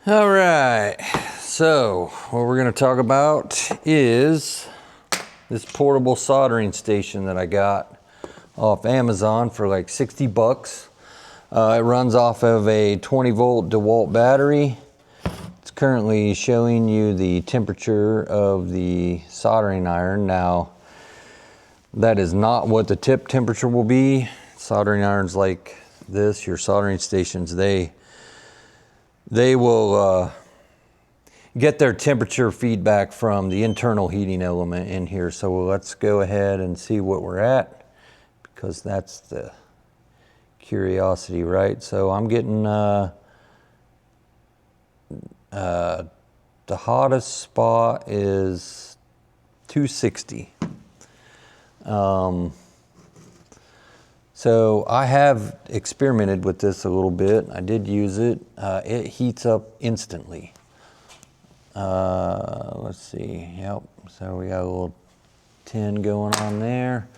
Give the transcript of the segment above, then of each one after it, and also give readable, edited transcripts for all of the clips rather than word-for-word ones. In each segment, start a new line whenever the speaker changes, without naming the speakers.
All right, so what we're going to talk about is this portable soldering station that I got off Amazon for like 60 bucks. It runs off of a 20 volt Dewalt battery. It's currently showing you the temperature of the soldering iron. Now, that is not what the tip temperature will be. Soldering irons like this, your soldering stations, they will get their temperature feedback from the internal heating element in here. So let's go ahead and see what we're at, because that's the curiosity, right? So I'm getting the hottest spot is 260. So I have experimented with this a little bit. I did use it. It heats up instantly. Let's see. Yep. So we got a little 10 going on there.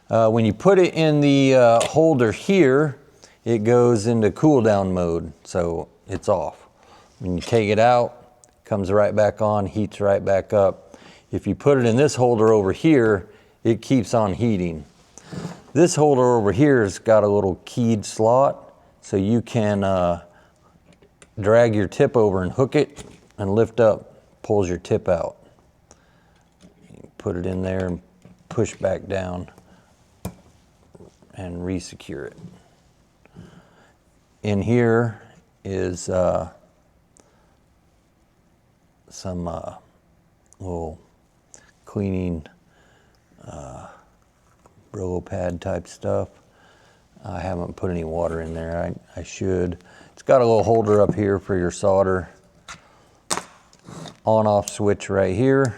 When you put it in the holder here, it goes into cool down mode. So it's off. When you take it out, it comes right back on, heats right back up. If you put it in this holder over here, it keeps on heating. This holder over here has got a little keyed slot, so you can drag your tip over and hook it and lift up, pulls your tip out. You put it in there and push back down and re-secure it. In here is some little cleaning Brillo pad type stuff. I haven't put any water in there. I should. It's got a little holder up here for your solder. On-off switch right here.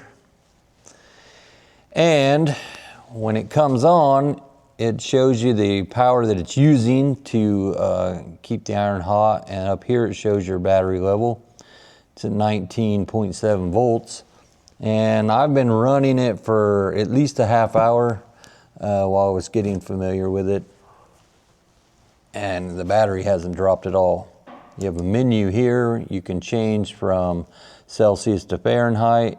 And when it comes on, it shows you the power that it's using to keep the iron hot. And up here it shows your battery level. It's at 19.7 volts. And I've been running it for at least a half hour while I was getting familiar with it, and the battery hasn't dropped at all. You have a menu here. You can change from Celsius to Fahrenheit,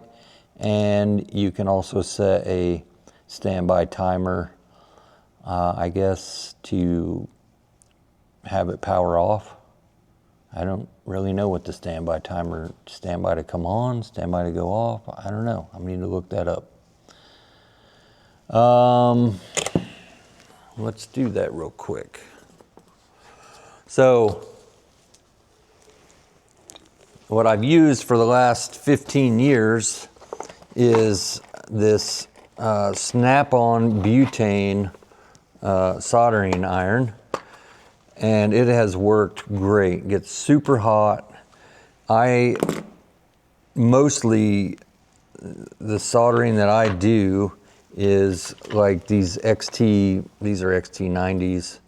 and you can also set a standby timer, I guess, to have it power off. I don't really know what the standby timer, standby to come on, standby to go off. I don't know. I need to look that up. Let's do that real quick. So what I've used for the last 15 years is this snap-on butane soldering iron, and it has worked great. It gets super hot. Mostly the soldering that I do is like these are XT90s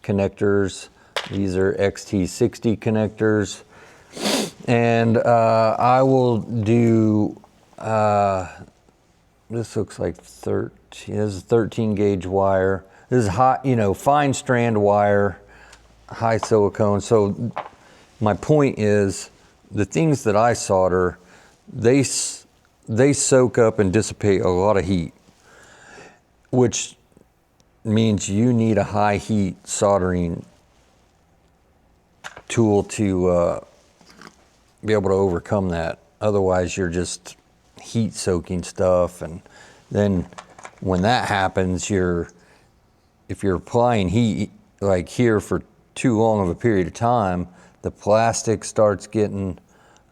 connectors. These are XT60 connectors. And I will do, this looks like 13, this is 13 gauge wire. This is hot, fine strand wire, high silicone. So my point is, the things that I solder, they soak up and dissipate a lot of heat, which means you need a high heat soldering tool to be able to overcome that. Otherwise, you're just heat soaking stuff, and then when that happens, if you're applying heat like here for too long of a period of time, the plastic starts getting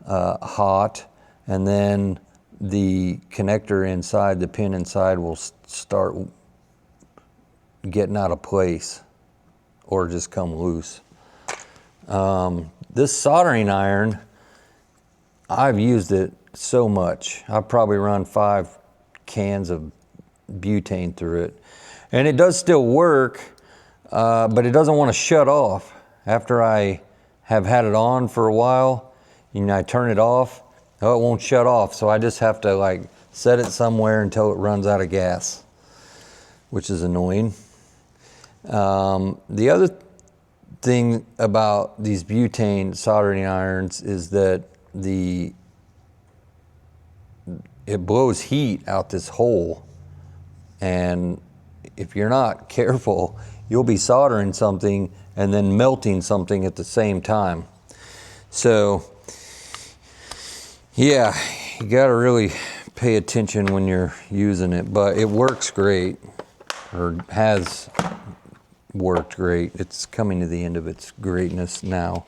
hot, and then the connector inside, the pin inside, will start getting out of place or just come loose. This soldering iron, I've used it so much. I've probably run 5 cans of butane through it. And it does still work, but it doesn't want to shut off. After I have had it on for a while, I turn it off, it won't shut off. So I just have to set it somewhere until it runs out of gas, which is annoying. The other thing about these butane soldering irons is that it blows heat out this hole, and if you're not careful, you'll be soldering something and then melting something at the same time. So yeah, you gotta really pay attention when you're using it, but it works great, or has worked great. It's coming to the end of its greatness now.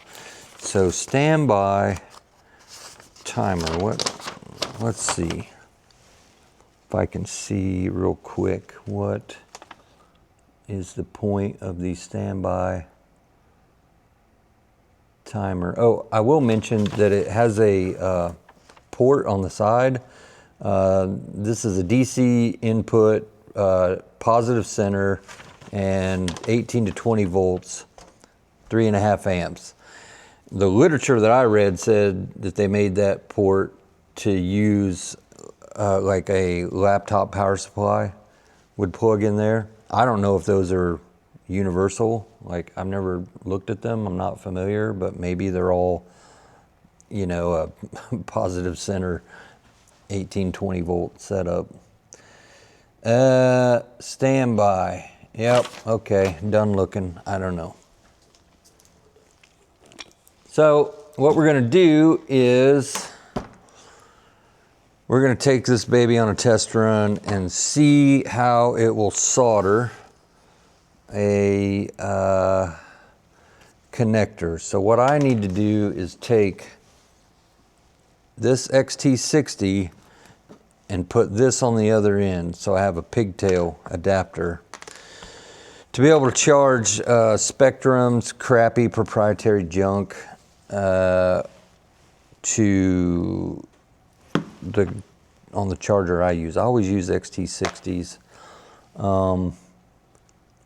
So standby timer, let's see if I can see real quick what is the point of the standby timer. Oh, I will mention that it has a port on the side. This is a DC input, positive center, and 18 to 20 volts, 3.5 amps. The literature that I read said that they made that port to use like a laptop power supply would plug in there. I don't know if those are universal. Like, I've never looked at them, I'm not familiar, but maybe they're all, you know, a positive center 18-20 volt setup. Standby. Yep, okay, done looking. I don't know. So what we're gonna do is we're gonna take this baby on a test run and see how it will solder a connector. So what I need to do is take this XT60 and put this on the other end, so I have a pigtail adapter to be able to charge Spectrum's crappy proprietary junk on the charger I use. I always use XT60s.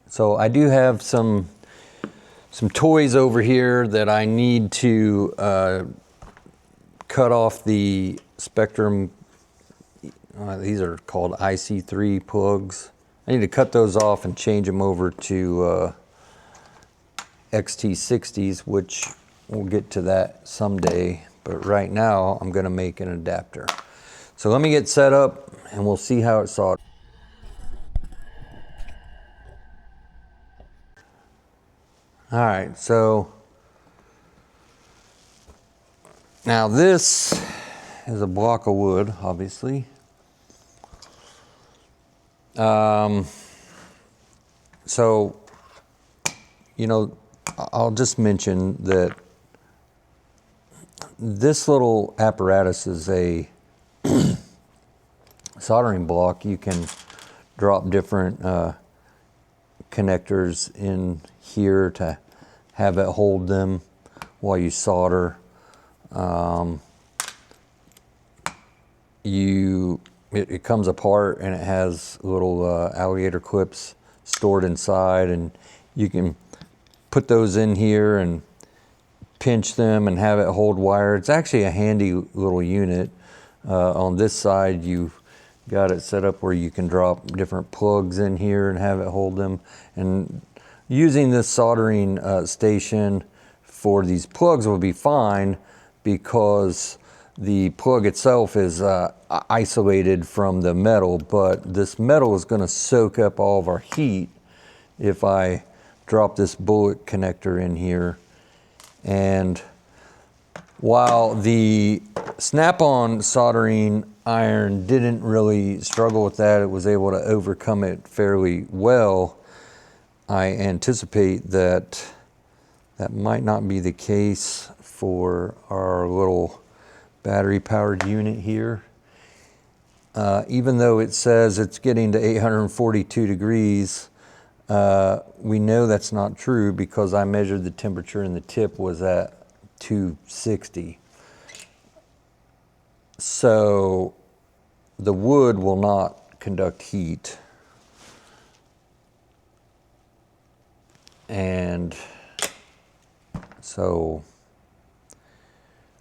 So I do have some toys over here that I need to cut off the Spectrum. These are called IC3 plugs. I need to cut those off and change them over to XT60s, which we'll get to that someday. But right now, I'm gonna make an adapter. So let me get set up and we'll see how it solders. All right, so now this is a block of wood, obviously. So, you know, I'll just mention that this little apparatus is a soldering block. You can drop different connectors in here to have it hold them while you solder. It comes apart and it has little alligator clips stored inside, and you can put those in here and pinch them and have it hold wire. It's actually a handy little unit. On this side, you've got it set up where you can drop different plugs in here and have it hold them. And using this soldering station for these plugs will be fine, because the plug itself is isolated from the metal, but this metal is going to soak up all of our heat if I drop this bullet connector in here. And while the snap-on soldering iron didn't really struggle with that, it was able to overcome it fairly well, I anticipate that that might not be the case for our little battery powered unit here. Even though it says it's getting to 842 degrees, we know that's not true because I measured the temperature and the tip was at 260. So the wood will not conduct heat. And so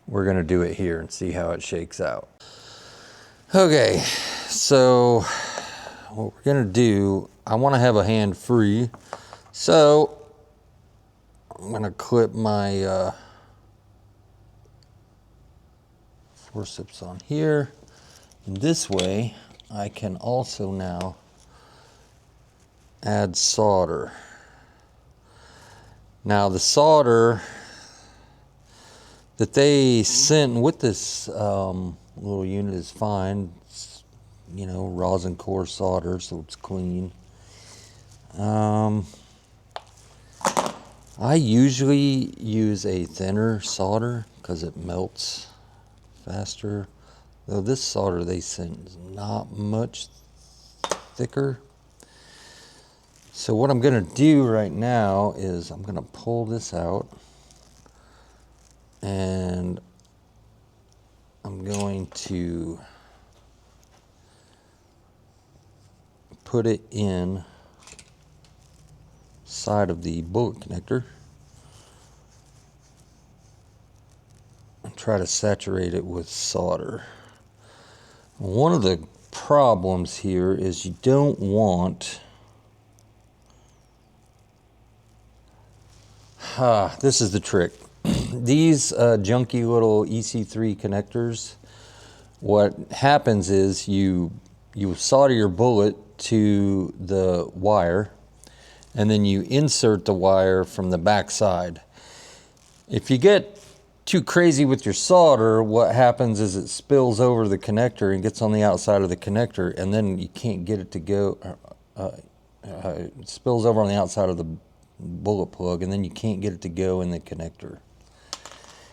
we're gonna do it here and see how it shakes out. Okay, so what we're gonna do, I wanna have a hand free. So I'm gonna clip my forceps on here. And this way, I can also now add solder. Now the solder that they sent with this little unit is fine. It's, you know, rosin core solder, so it's clean. I usually use a thinner solder because it melts faster. Though this solder they sent is not much thicker. So what I'm gonna do right now is I'm gonna pull this out and I'm going to put it in side of the bullet connector and try to saturate it with solder. One of the problems here is you don't want, this is the trick. These junky little EC3 connectors, what happens is you solder your bullet to the wire and then you insert the wire from the back side. If you get too crazy with your solder, what happens is it spills over the connector and gets on the outside of the connector, and then you can't get it to go, it spills over on the outside of the bullet plug, and then you can't get it to go in the connector.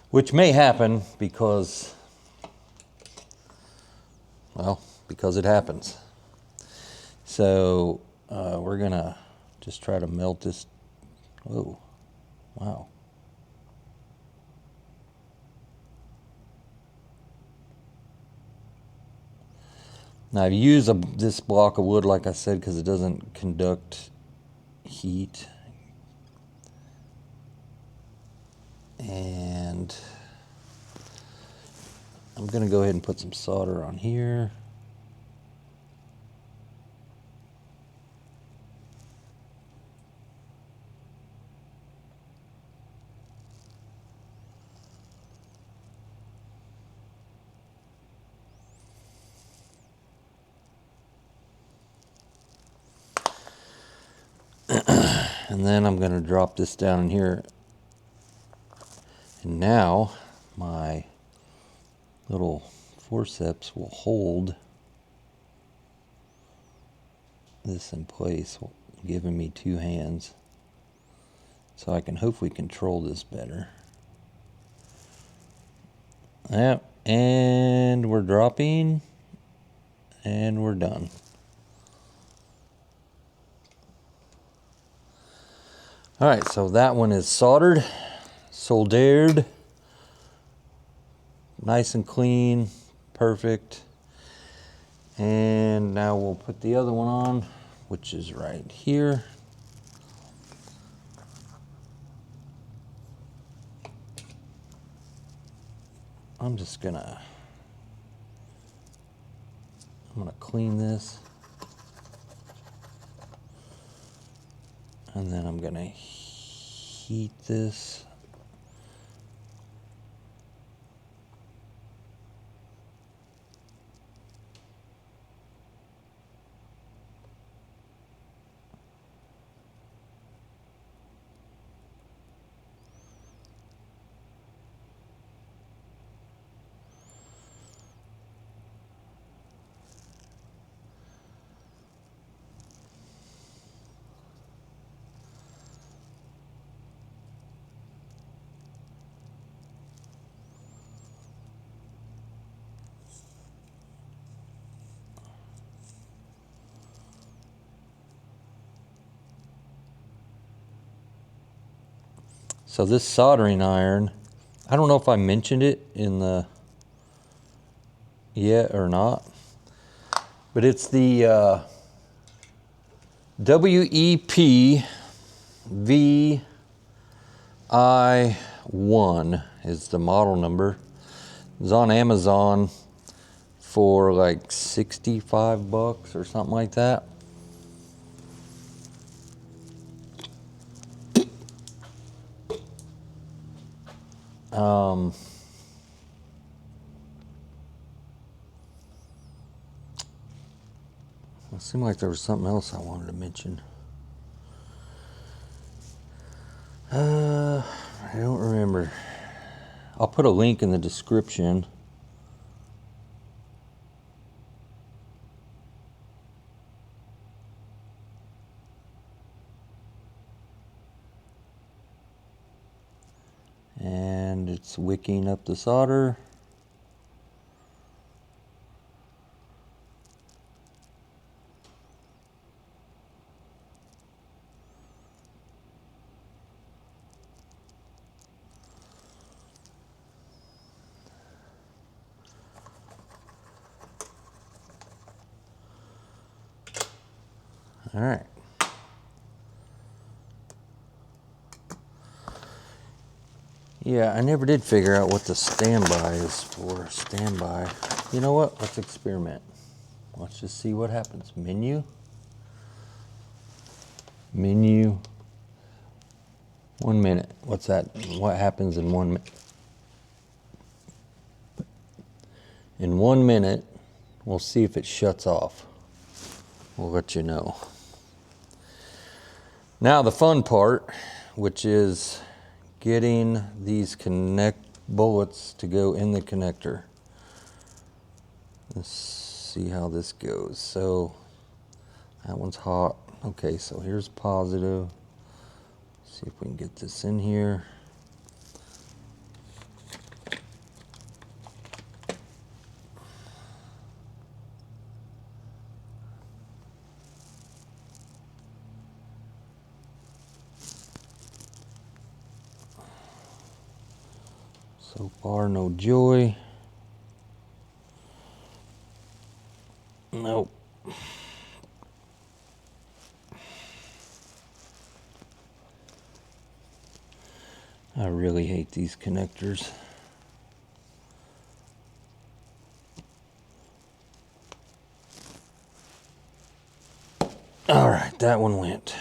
Which may happen because, well, because it happens. So we're gonna just try to melt this. Oh, wow. Now I've used this block of wood, like I said, because it doesn't conduct heat. And I'm gonna go ahead and put some solder on here. And then I'm going to drop this down in here. And now my little forceps will hold this in place, giving me two hands. So I can hopefully control this better. Yep, and we're dropping, and we're done. All right, so that one is soldered, nice and clean, perfect. And now we'll put the other one on, which is right here. I'm gonna clean this. And then I'm gonna heat this. So this soldering iron, I don't know if I mentioned it in the yet or not, but it's the WEP VI1 is the model number. It's on Amazon for like 65 bucks or something like that. It seemed like there was something else I wanted to mention. I don't remember. I'll put a link in the description. And it's wicking up the solder. All right. Yeah, I never did figure out what the standby is for. Standby. You know what? Let's experiment. Let's just see what happens. Menu. Menu. 1 minute. What's that? What happens in 1 minute? In 1 minute, we'll see if it shuts off. We'll let you know. Now the fun part, which is getting these bullets to go in the connector. Let's see how this goes. So that one's hot. Okay, so here's positive. See if we can get this in here. So far, no joy. Nope. I really hate these connectors. All right, that one went.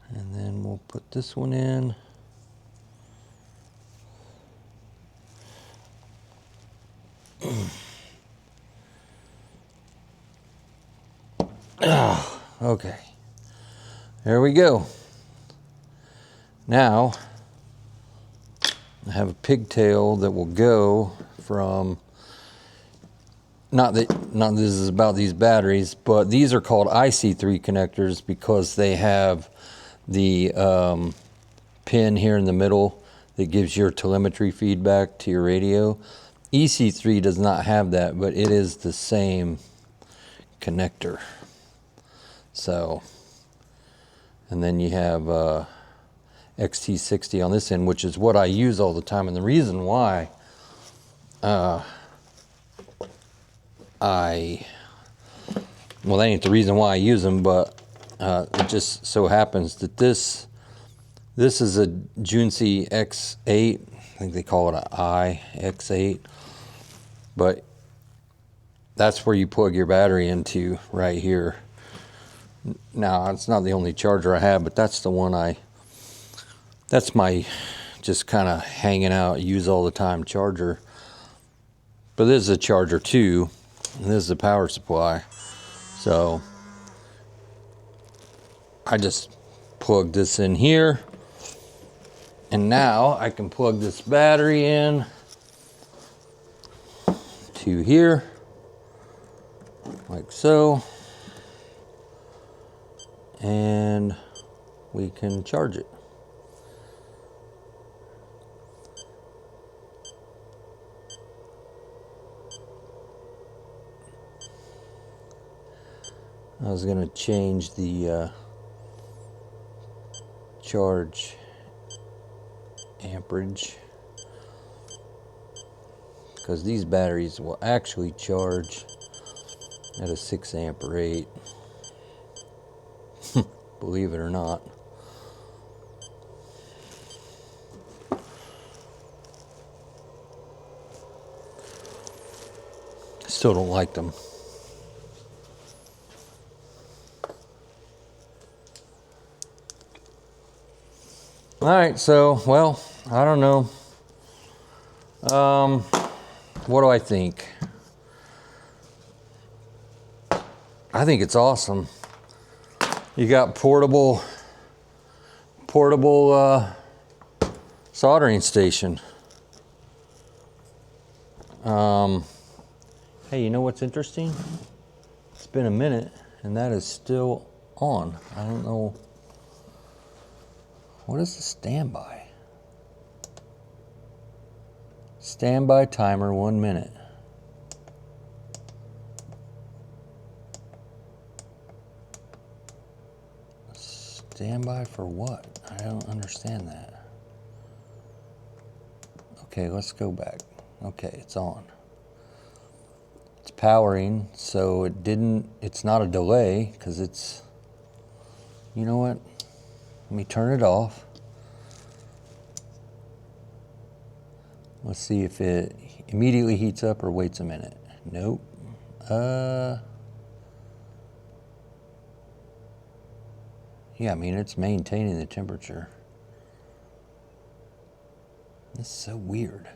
And then we'll put this one in. Oh, okay. There we go. Now, I have a pigtail that will go from, not this is about these batteries, but these are called IC3 connectors because they have the pin here in the middle that gives your telemetry feedback to your radio. EC3 does not have that, but it is the same connector. So, and then you have XT60 on this end, which is what I use all the time. And the reason why well, that ain't the reason why I use them, but it just so happens that this is a Junsi X8. I think they call it an iX8. But that's where you plug your battery into right here. Now, it's not the only charger I have, but that's the one that's my just kind of hanging out, use all the time charger. But this is a charger too, and this is a power supply. So I just plug this in here, and now I can plug this battery in to here, like so, and we can charge it. I was going to change the charge amperage because these batteries will actually charge at a 6 amp rate. Believe it or not. Still don't like them. All right, so, well, I don't know. What do I think? I think it's awesome. You got portable soldering station. Hey, you know what's interesting? It's been a minute and that is still on. I don't know. What is the standby? Standby timer, 1 minute. Standby for what? I don't understand that. Okay, let's go back. Okay, it's on. It's powering, so it's not a delay, because it's, you know what? Let me turn it off. Let's see if it immediately heats up or waits a minute. Nope. Yeah, I mean, it's maintaining the temperature. This is so weird.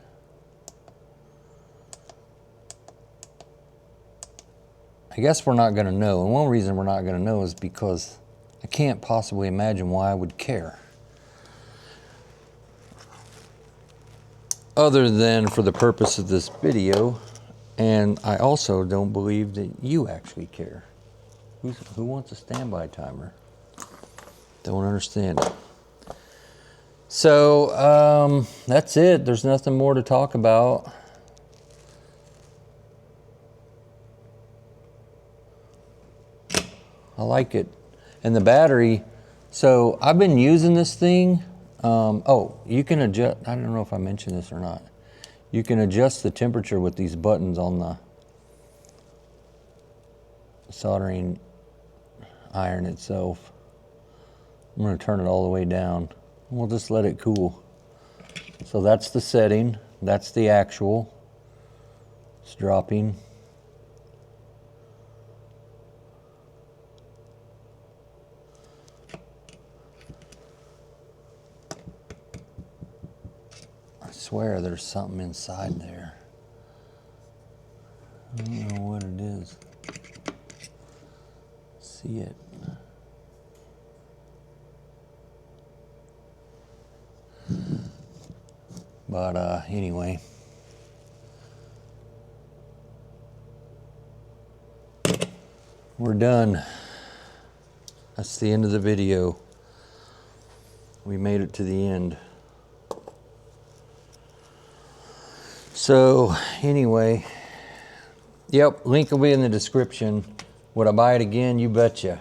I guess we're not going to know. And one reason we're not going to know is because I can't possibly imagine why I would care. Other than for the purpose of this video. And I also don't believe that you actually care. Who wants a standby timer? Don't understand it. So that's it. There's nothing more to talk about. I like it. And the battery, so I've been using this thing. Oh, you can adjust, I don't know if I mentioned this or not. You can adjust the temperature with these buttons on the soldering iron itself. I'm going to turn it all the way down. We'll just let it cool. So that's the setting. That's the actual. It's dropping. I swear there's something inside there. I don't know what it is. See it. But anyway, we're done. That's the end of the video. We made it to the end. So anyway, yep, link will be in the description. Would I buy it again? You betcha.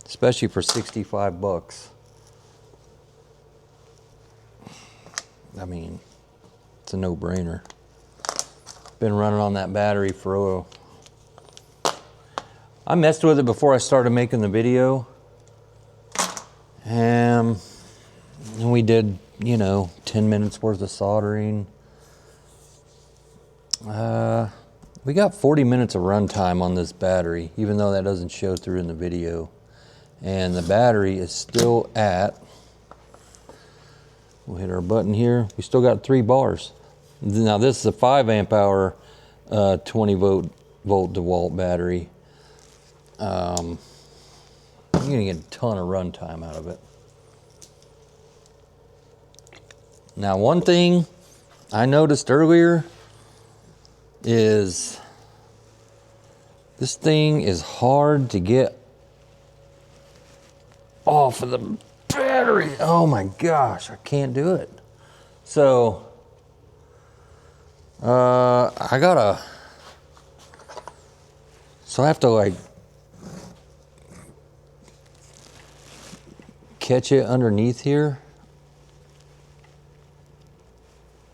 Especially for 65 bucks. I mean, it's a no-brainer. Been running on that battery for I messed with it before I started making the video. And we did, you know, 10 minutes worth of soldering. We got 40 minutes of runtime on this battery, even though that doesn't show through in the video. And the battery is still at, we'll hit our button here. We still got 3 bars. Now this is a 5 amp hour, 20 volt Dewalt battery. You're gonna get a ton of runtime out of it. Now one thing I noticed earlier is this thing is hard to get off of the battery. Oh my gosh, I can't do it. So I have to like catch it underneath here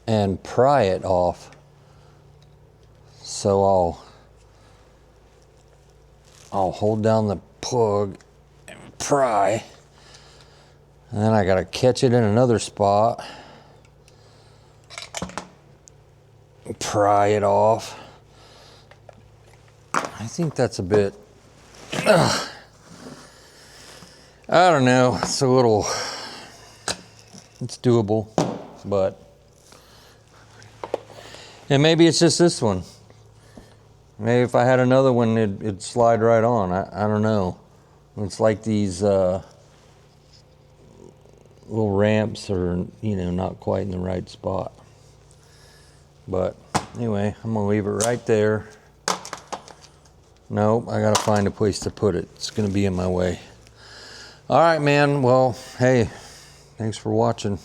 and pry it off. So I'll hold down the plug and pry, and then I gotta catch it in another spot, pry it off. I think that's a bit, I don't know, it's a little It's doable, but, and maybe it's just this one. Maybe if I had another one, it'd slide right on. I don't know. It's like these little ramps are, you know, not quite in the right spot. But anyway, I'm gonna leave it right there. Nope, I gotta find a place to put it. It's gonna be in my way. All right, man. Well, hey, thanks for watching.